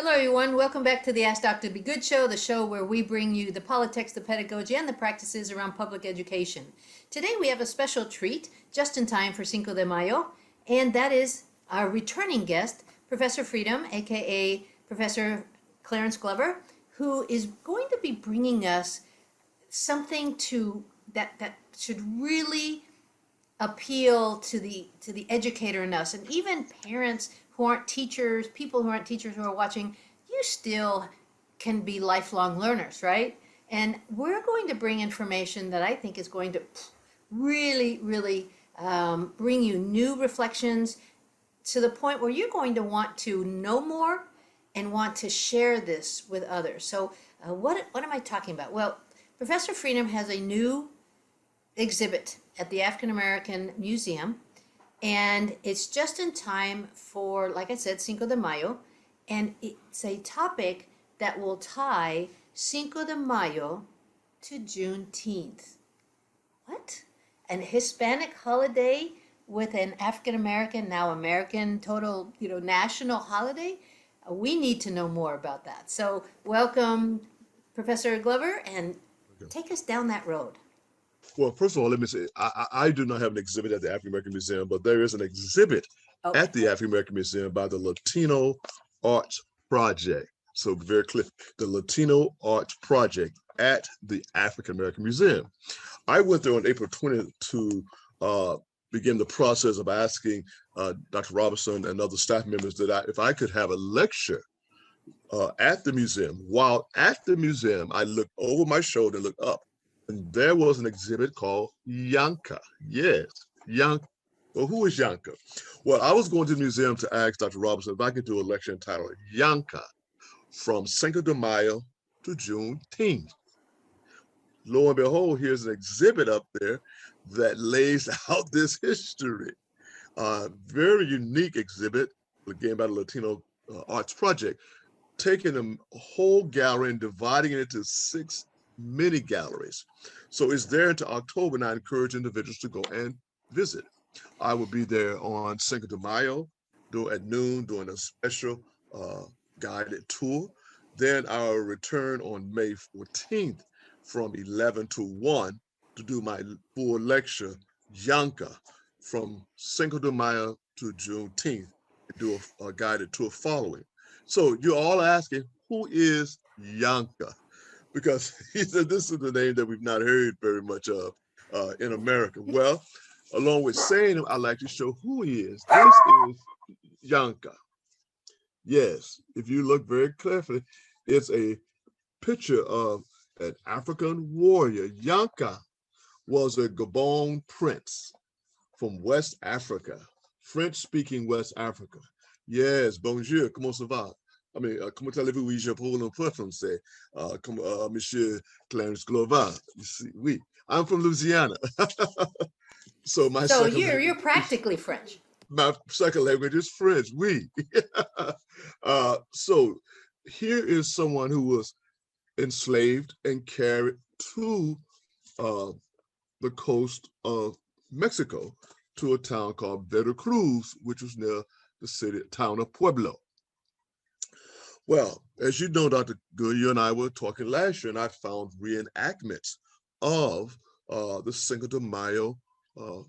Hello, everyone. Welcome back to the Ask Dr. Be Good show, the show where we bring you the politics, the pedagogy, and the practices around public education. Today, we have a special treat just in time for Cinco de Mayo, and that is our returning guest, Professor Freedom, aka Professor Clarence Glover, who is going to be bringing us something that should really appeal to the educator in us, and even parents who aren't teachers, people who aren't teachers who are watching. You still can be lifelong learners, right? And we're going to bring information that I think is going to really bring you new reflections to the point where you're going to want to know more and want to share this with others. So what am I talking about? Well, Professor Freedom has a new exhibit at the African American Museum, and it's just in time for, like I said, Cinco de Mayo, and it's a topic that will tie Cinco de Mayo to Juneteenth. What? An Hispanic holiday with an African American, now American, total, national holiday? We need to know more about that. So, welcome, Professor Glover, and Okay. take us down that road. Well, first of all, let me say I do not have an exhibit at the African American Museum, but there is an exhibit Okay. at the African American Museum by the Latino Arts Project. So very clear, the Latino Arts Project at the African American Museum. I went there on April 20th to begin the process of asking Dr. Robinson and other staff members that if I could have a lecture at the museum. While at the museum, I looked over my shoulder and looked up, and there was an exhibit called Yanka. Yes, Yanka. Well, who is Yanka? Well, I was going to the museum to ask Dr. Robinson if I could do a lecture entitled Yanka from Cinco de Mayo to Juneteenth. Lo and behold, here's an exhibit up there that lays out this history. Very unique exhibit, again, by the Latino Arts Project, taking a whole gallery and dividing it into 6 mini galleries. So it's there until October, and I encourage individuals to go and visit. I will be there on Cinco de Mayo at noon doing a special guided tour. Then I'll return on May 14th from 11 to 1 to do my full lecture, Yanka, from Cinco de Mayo to Juneteenth, and do a guided tour following. So you're all asking, who is Yanka? Because he said this is the name that we've not heard very much of in America. Well, along with saying him, I like to show who he is. This is Yanka. Yes, if you look very carefully, it's a picture of an African warrior. Yanka was a Gabon prince from West Africa, French-speaking West Africa. Yes, bonjour, comment ça va? I mean, comment allez-vous? Oui, je parle un peu français. Monsieur Clarence Glover. You see, oui, I'm from Louisiana. So my So second you're language is practically French. French. Oui. So here is someone who was enslaved and carried to uh, the coast of Mexico to a town called Veracruz, which was near the town of Pueblo. Well, as you know, Dr. Good, you and I were talking last year, and I found reenactments of the Cinco de Mayo uh,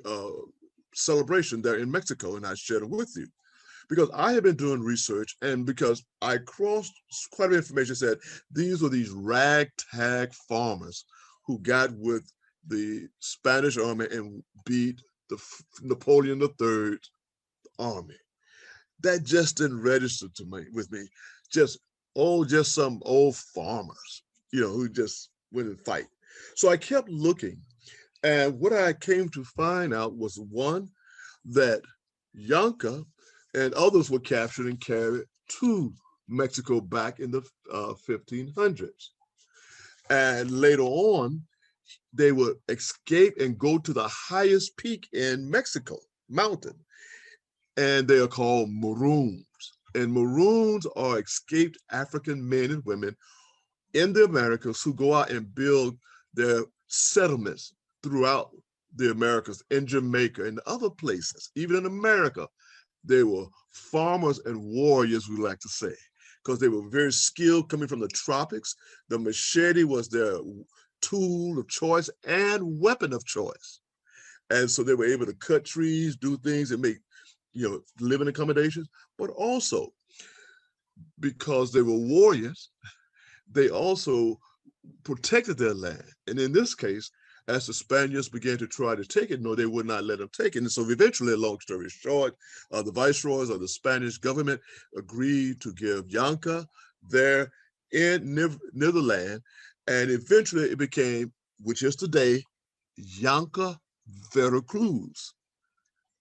uh, celebration there in Mexico, and I shared it with you. Because I have been doing research, and because I crossed quite a bit of information, said these ragtag farmers who got with the Spanish army and beat the Napoleon III's army. That just didn't register to me with me. Just some old farmers, who just went and fight. So I kept looking, and what I came to find out was one, that Yanka and others were captured and carried to Mexico back in the 1500s. And later on, they would escape and go to the highest peak in Mexico, mountain, and they are called Maroons. And Maroons are escaped African men and women in the Americas who go out and build their settlements throughout the Americas, in Jamaica and other places, even in America. They were farmers and warriors, we like to say, because they were very skilled coming from the tropics. The machete was their tool of choice and weapon of choice. And so they were able to cut trees, do things, and make, living accommodations. But also, because they were warriors, they also protected their land. And in this case, as the Spaniards began to try to take it, no, they would not let them take it. And so eventually, long story short, the viceroys of the Spanish government agreed to give Yanka their near the land. And eventually it became, which is today, Yanka Veracruz,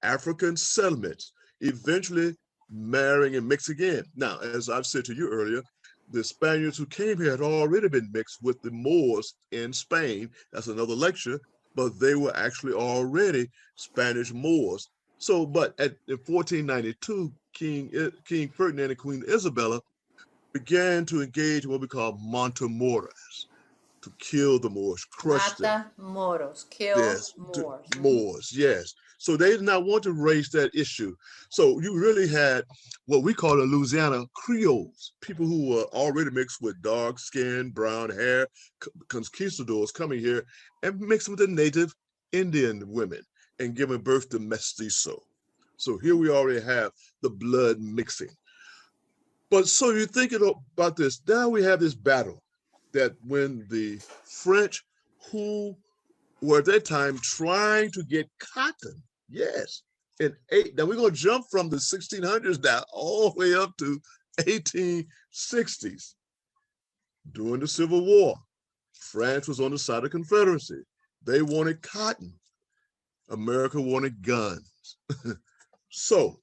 African settlements, eventually marrying and mixing again. Now, as I've said to you earlier, the Spaniards who came here had already been mixed with the Moors in Spain. That's another lecture, but they were actually already Spanish Moors. So, but in 1492, King Ferdinand and Queen Isabella began to engage in what we call Montemoras, to kill the Moors, crush them. Moros, kill Yes, Moors. Moors, yes. So they did not want to raise that issue. So you really had what we call in Louisiana Creoles, people who were already mixed with dark skin, brown hair, conquistadors coming here and mixing with the native Indian women and giving birth to mestizo. So here we already have the blood mixing. But so you're thinking about this. Now we have this battle that when the French, who were at that time trying to get cotton, yes, now we're going to jump from the 1600s now all the way up to 1860s. During the Civil War, France was on the side of Confederacy. They wanted cotton. America wanted guns. So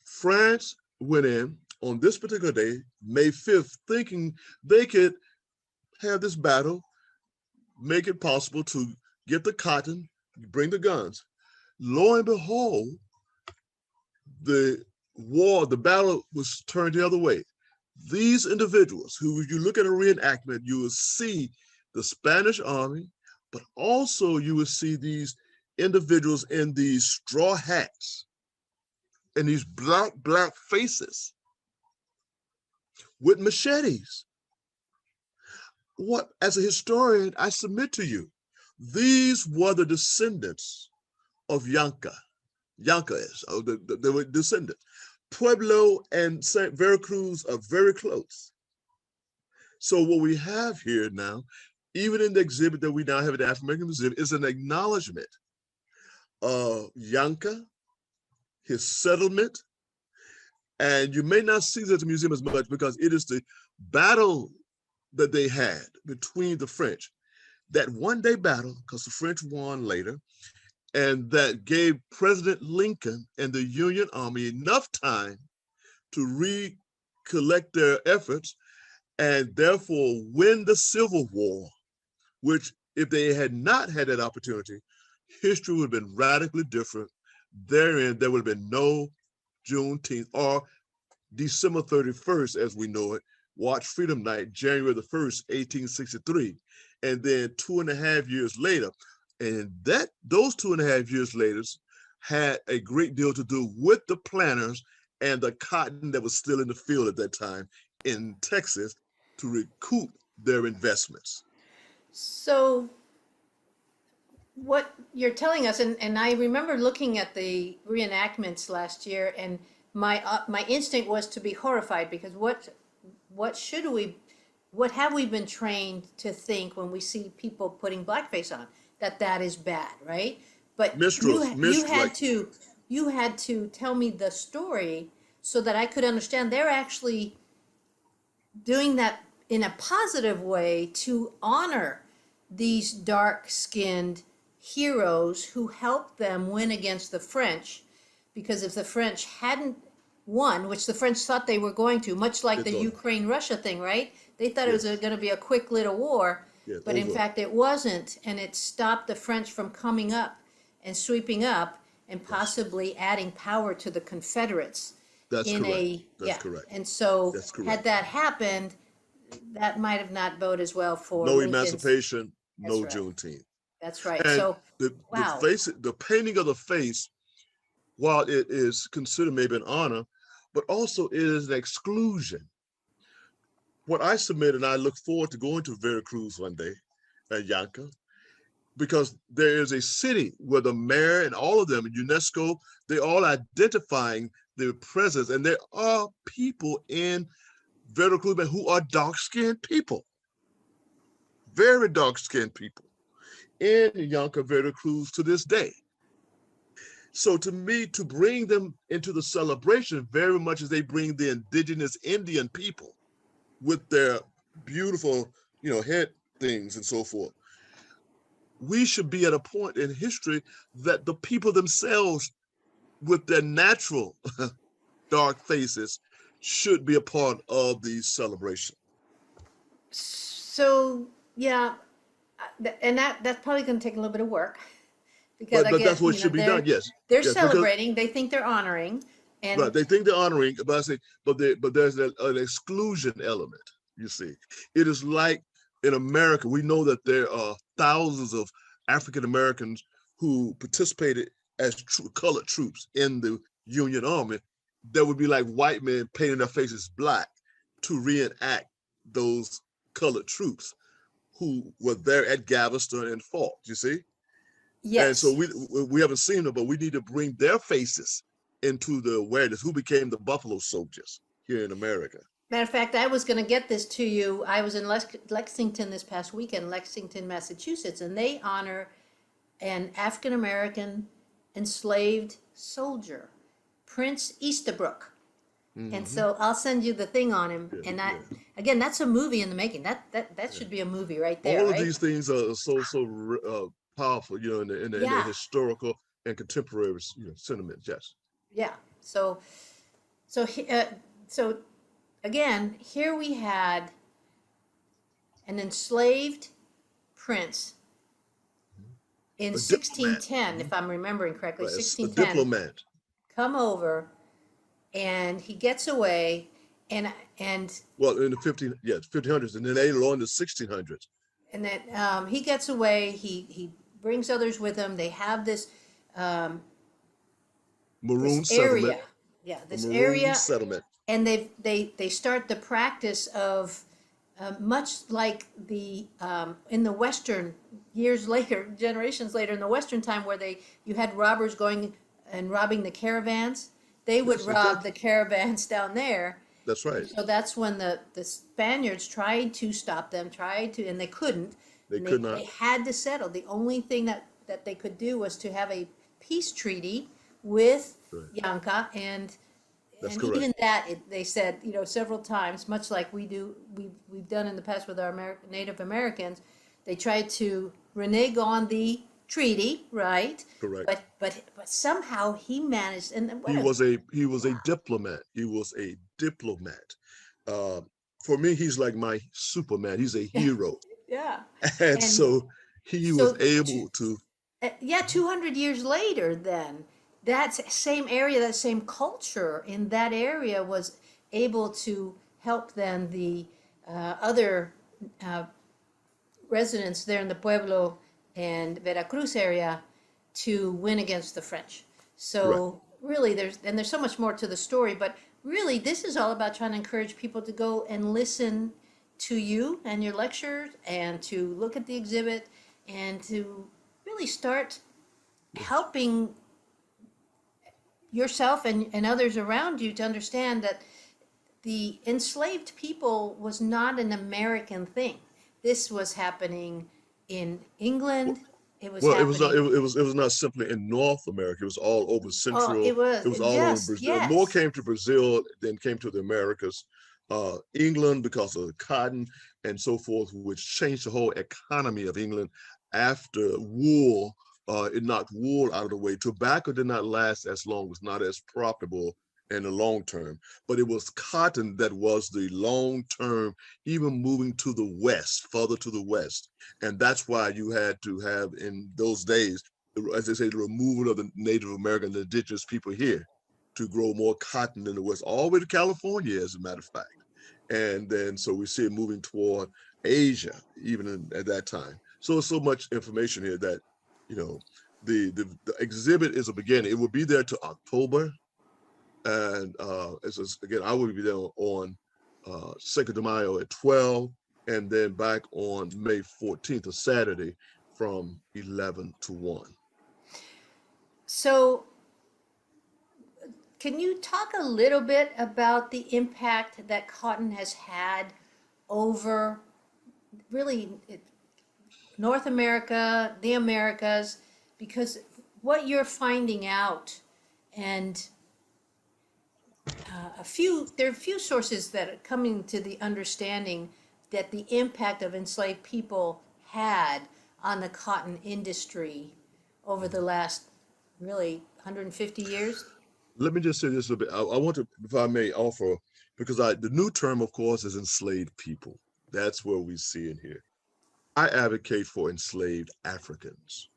France went in on this particular day, May 5th, thinking they could have this battle, make it possible to get the cotton, bring the guns. Lo and behold, the battle was turned the other way. These individuals, who, if you look at a reenactment, you will see the Spanish army, but also you will see these individuals in these straw hats and these black faces with machetes. What, as a historian, I submit to you, these were the descendants of Yanka. They were descendants. Pueblo and St. Veracruz are very close. So what we have here now, even in the exhibit that we now have at the African American Museum, is an acknowledgement of Yanka, his settlement. And you may not see that at the museum as much because it is the battle that they had between the French, that one-day battle, because the French won later, and that gave President Lincoln and the Union Army enough time to recollect their efforts and therefore win the Civil War, which if they had not had that opportunity, history would have been radically different. Therein, there would have been no Juneteenth or December 31st, as we know it, Watch Freedom Night, January the 1st, 1863. And then 2.5 years later, and those 2.5 years later had a great deal to do with the planters and the cotton that was still in the field at that time in Texas to recoup their investments. So what you're telling us, and I remember looking at the reenactments last year, and my instinct was to be horrified because what have we been trained to think when we see people putting blackface on, that is bad, right? But you had to tell me the story so that I could understand they're actually doing that in a positive way to honor these dark-skinned heroes who helped them win against the French, because if the French hadn't won, which the French thought they were going to, much like the Ukraine-Russia thing, right? They thought it was going to be a quick little war, but in fact it wasn't, and it stopped the French from coming up and sweeping up and possibly adding power to the Confederates. That's correct. That's correct. And so had that happened, that might have not boded as well for no Lincoln's. Emancipation, no Juneteenth. That's right. And so the painting of the face while it is considered maybe an honor, but also it is an exclusion. What I submit, and I look forward to going to Veracruz one day, Yanka, because there is a city where the mayor and all of them, UNESCO, they all identifying their presence, and there are people in Veracruz who are dark-skinned people, very dark-skinned people in Yanka, Veracruz to this day. So to me, to bring them into the celebration very much as they bring the indigenous Indian people with their beautiful, head things and so forth, we should be at a point in history that the people themselves with their natural dark faces should be a part of the celebration. So, yeah, and that's probably going to take a little bit of work because But that's what should be done. Yes, they're yes, because celebrating, they think they're honoring, right, and they think they're honoring, but I say, but there's an exclusion element. You see, it is like in America, we know that there are thousands of African Americans who participated as colored troops in the Union Army. That would be like white men painting their faces black to reenact those colored troops who were there at Galveston and fought. You see, and so yes. we haven't seen them, but we need to bring their faces into the awareness. Who became the Buffalo Soldiers here in America? Matter of fact, I was going to get this to you. I was in Lexington this past weekend, Lexington, Massachusetts, and they honor an African American enslaved soldier, Prince Easterbrook. And so I'll send you the thing on him. Yeah, And yeah. again, that's a movie in the making. That should be a movie right there, All of right? these things are so powerful, in the Yeah, historical and contemporary, sentiment. Yes. yeah. So, so again, here we had an enslaved prince in A diplomat, 1610, if I'm remembering correctly, right? A 1610, diplomat. come over, and he gets away, and Well, in the 1500s, and then later on the 1600s. and then he gets away. He brings others with him. They have um, Maroon this settlement. area, yeah, A this maroon area, settlement. and they start the practice of much like the in the Western years later, generations later in the Western time where you had robbers going and robbing the caravans. They would Yes, rob exactly. the caravans down there. That's right. So that's when the Spaniards tried to stop them, and they couldn't. They And could they not. had to settle. The only thing that they could do was to have a peace treaty with Right. Yanka, That's and correct. even that, they said, several times, much like we've done in the past with our Native Americans, they tried to renege on the treaty, right? Correct. But somehow he managed, and He was a diplomat. He was a diplomat. Uh, for me, he's like my Superman. He's a hero, yeah. and And so he was so, able to. yeah, 200 years later, then that same area, that same culture in that area was able to help then the other uh, residents there in the Pueblo and Veracruz area to win against the French. Right. So really, there's so much more to the story, but really, this is all about trying to encourage people to go and listen to you and your lectures, and to look at the exhibit, and to really start helping yourself and others around you to understand that the enslaved people was not an American thing. This was happening in England. It was Well, it was not. happening. It was not simply in North America. It was all over Oh, Central. it was It was all over just Brazil. More yes. came to Brazil than came to the Americas. England, because of the cotton and so forth, which changed the whole economy of England after wool. It knocked wool out of the way. Tobacco did not last as long. Was not as profitable in the long term. But it was cotton that was the long term, even moving to the west, further to the west. And that's why you had to have in those days, as they say, the removal of the Native American, the indigenous people here to grow more cotton in the west, all the way to California, as a matter of fact. And then so we see it moving toward Asia, even at that time. So much information here that, you know, the exhibit is a beginning. It will be there to October, and again, I will be there on Cinco de Mayo at 12, and then back on May 14th, a Saturday, from 11 to 1. So can you talk a little bit about the impact that cotton has had over really North America, the Americas, because what you're finding out, and there are a few sources that are coming to the understanding that the impact of enslaved people had on the cotton industry over the last really 150 years. Let me just say this a bit. I want to, if I may, offer, because the new term, of course, is enslaved people. That's where we see it here. I advocate for enslaved Africans.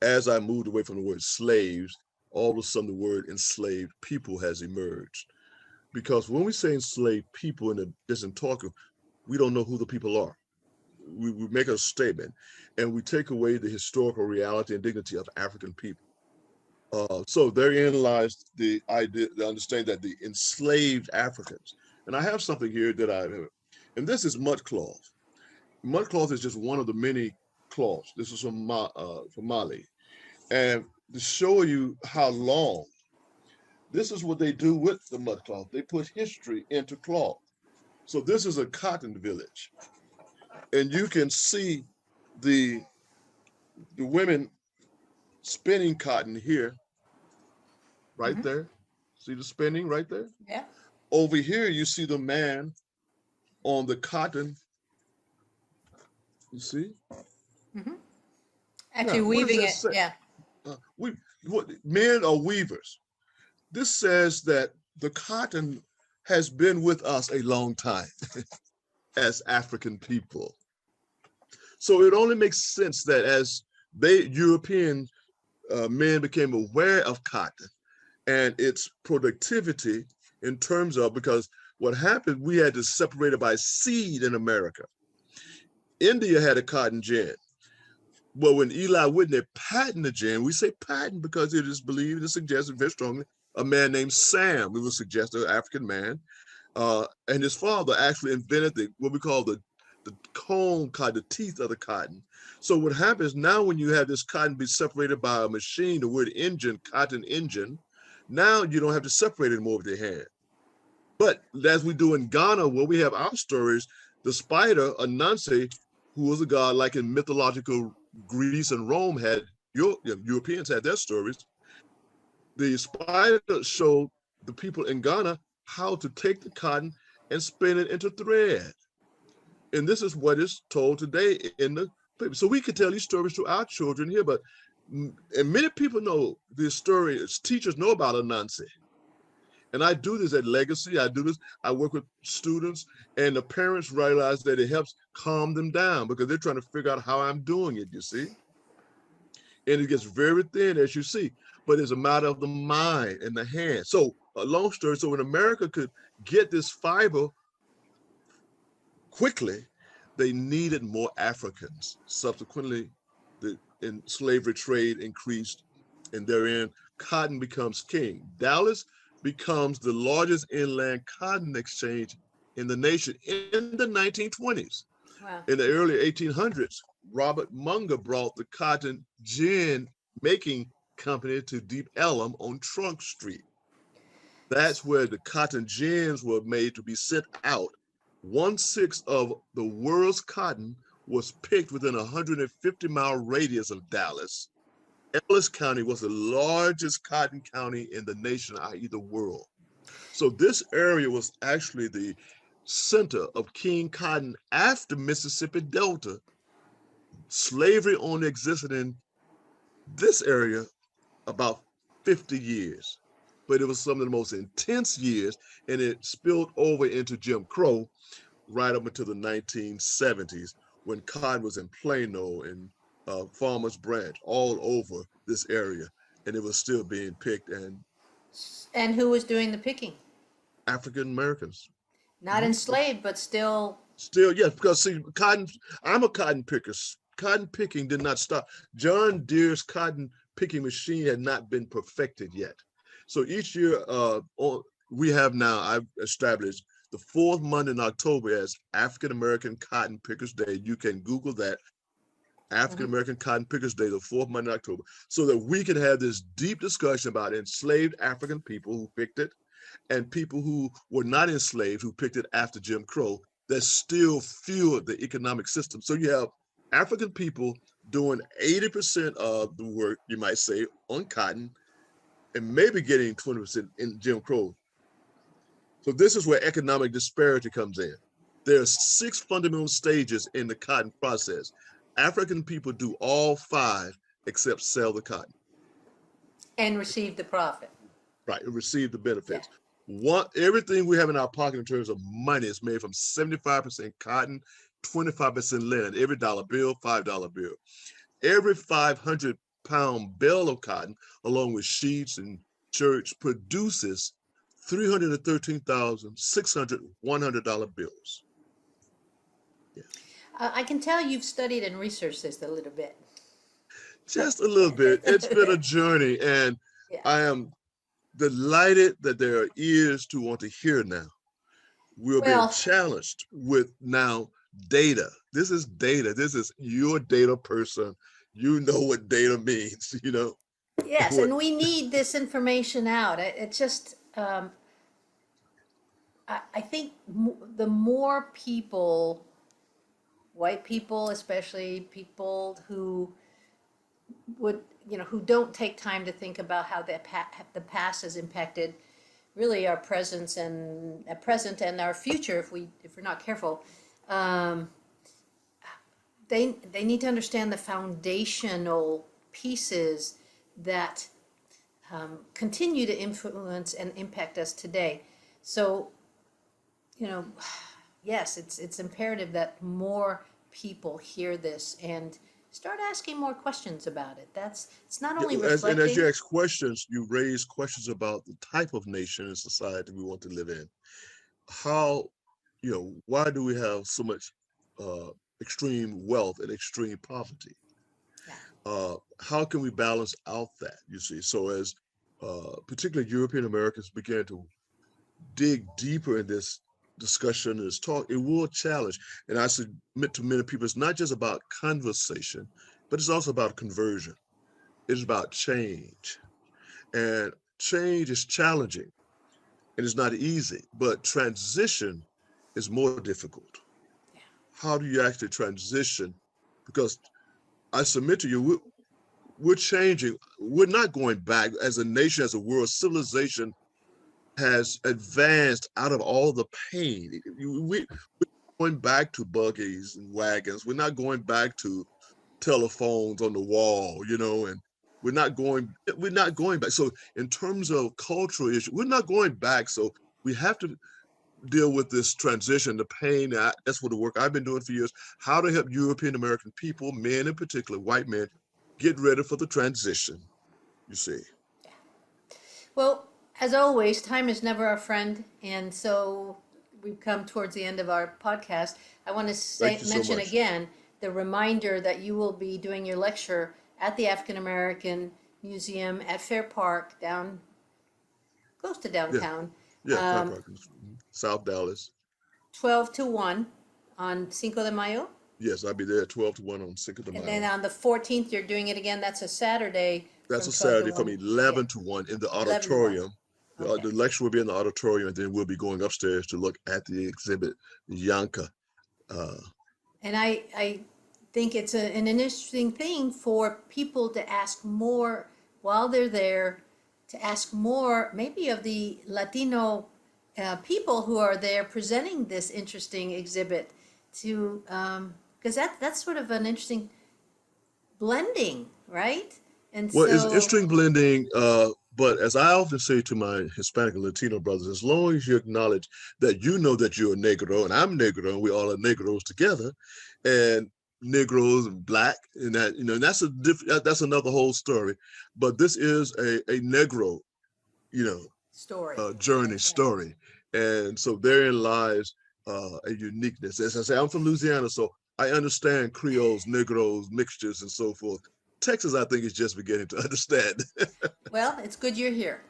As I moved away from the word slaves, all of a sudden the word enslaved people has emerged. Because when we say enslaved people in a distant talk, we don't know who the people are. We make a statement and we take away the historical reality and dignity of African people. So therein lies the idea, the understanding that the enslaved Africans, and I have something here that and this is mud cloth. Mud cloth is just one of the many cloths. This is from Mali. And to show you how long, this is what they do with the mud cloth. They put history into cloth. So this is a cotton village. And you can see the women spinning cotton here, right there. See the spinning right there? Yeah. Over here, you see the man on the cotton. You see? Actually Now, weaving it, yeah. Men are weavers. This says that the cotton has been with us a long time as African people. So it only makes sense that as European men became aware of cotton and its productivity in terms of, because what happened, we had to separate it by seed in America. India had a cotton gin. Well, when Eli Whitney patented the gin, we say patent because it is believed and suggested very strongly a man named Sam, it was suggested, an African man, and his father actually invented what we call the comb cotton, the teeth of the cotton. So what happens now when you have this cotton be separated by a machine, the word engine, cotton engine, now you don't have to separate it anymore with your hand. But as we do in Ghana, where we have our stories, the spider, Anansi, who was a god like in mythological Greece and Rome had, Europeans had their stories. The spider showed the people in Ghana how to take the cotton and spin it into thread. And this is what is told today in the paper. So we could tell these stories to our children here, but and many people know this story, teachers know about Anansi. And I do this at Legacy, I work with students, and the parents realize that it helps calm them down because they're trying to figure out how I'm doing it, you see? And it gets very thin, as you see, but it's a matter of the mind and the hand. So a long story, so when America could get this fiber quickly, they needed more Africans. Subsequently, the slavery trade increased, and therein cotton becomes king. Dallas becomes the largest inland cotton exchange in the nation in the 1920s. Wow. In the early 1800s, Robert Munger brought the cotton gin making company to Deep Ellum on Trunk Street. That's where the cotton gins were made to be sent out. 1/6 of the world's cotton was picked within a 150-mile radius of Dallas. Ellis County was the largest cotton county in the nation, i.e. the world. So this area was actually the center of King Cotton after Mississippi Delta. Slavery only existed in this area about 50 years, but it was some of the most intense years, and it spilled over into Jim Crow right up until the 1970s when cotton was in Plano and Farmers Branch, all over this area, and it was still being picked, and who was doing the picking? African Americans. Not enslaved, but still. Still, yes, because see, cotton, I'm a cotton picker. Cotton picking did not stop. John Deere's cotton picking machine had not been perfected yet. So each year, we have now, I've established the fourth Monday in October as African American Cotton Pickers Day. You can Google that, African American Cotton Pickers Day, the fourth Monday in October, so that we can have this deep discussion about enslaved African people who picked it and people who were not enslaved who picked it after Jim Crow that still fueled the economic system. So you have African people doing 80% of the work, you might say, on cotton, and maybe getting 20% in Jim Crow. So this is where economic disparity comes in. There are 6 fundamental stages in the cotton process. African people do all 5 except sell the cotton. And receive the profit. Right, and receive the benefits. Yeah. Everything we have in our pocket in terms of money is made from 75% cotton, 25% linen. Every dollar bill, $5 bill. Every 500-pound bale of cotton, along with sheets and shirts, produces 313,600 $100 bills. Yeah. I can tell you've studied and researched this a little bit. Just a little bit. It's been a journey, and yeah. I am delighted that there are ears to want to hear now. We're being challenged with now data. This is data. This is your data person. You know what data means, you know? Yes, and we need this information out. It's just, I think the more people, white people especially, people who would, who don't take time to think about how the past has impacted really our present and our future if we're not careful. They need to understand the foundational pieces that continue to influence and impact us today. So, yes, it's imperative that more people hear this and start asking more questions about it. It's not only reflecting. And as you ask questions, you raise questions about the type of nation and society we want to live in. How, why do we have so much extreme wealth and extreme poverty? Yeah. How can we balance out that, you see? So as particularly European Americans began to dig deeper in this discussion, this talk, it will challenge. And I submit to many people, it's not just about conversation, but it's also about conversion. It's about change. And change is challenging and it's not easy, but transition is more difficult. Yeah. How do you actually transition? Because I submit to you, we're changing. We're not going back as a nation, as a world. Civilization has advanced out of all the pain. We're going back to buggies and wagons. We're not going back to telephones on the wall, and we're not going back. So in terms of cultural issues, we're not going back. So we have to deal with this transition, the pain. That's what the work I've been doing for years, how to help European American people, men in particular, white men, get ready for the transition, you see. Yeah. Well, as always, time is never our friend, and so we've come towards the end of our podcast. I want to mention again the reminder that you will be doing your lecture at the African American Museum at Fair Park, close to downtown. Yeah, Fair Park, South Dallas. 12 to 1 on Cinco de Mayo. Yes, I'll be there at 12 to 1 on Cinco de Mayo. And then on the 14th, you're doing it again. That's a Saturday. That's a Saturday from 11 to 1 in the auditorium. Okay. The lecture will be in the auditorium, and then we'll be going upstairs to look at the exhibit, Yanka. And I think it's an interesting thing for people to ask more while they're there, to ask more maybe of the Latino people who are there presenting this interesting exhibit, to because that's sort of an interesting blending, right? And well, it's interesting blending, but as I often say to my Hispanic and Latino brothers, as long as you acknowledge that you know that you're a Negro and I'm Negro and we all are Negros together, and Negroes and Black, and that, that's another whole story. But this is a Negro, story, story, and so therein lies a uniqueness. As I say, I'm from Louisiana, so I understand Creoles, Negroes, mixtures, and so forth Texas, I think, is just beginning to understand. Well, it's good you're here.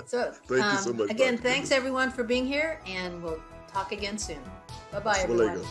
So, Thank you so much, again, Dr. thanks Kimberly. everyone for being here, and we'll talk again soon. Bye-bye, Hasta everyone. luego.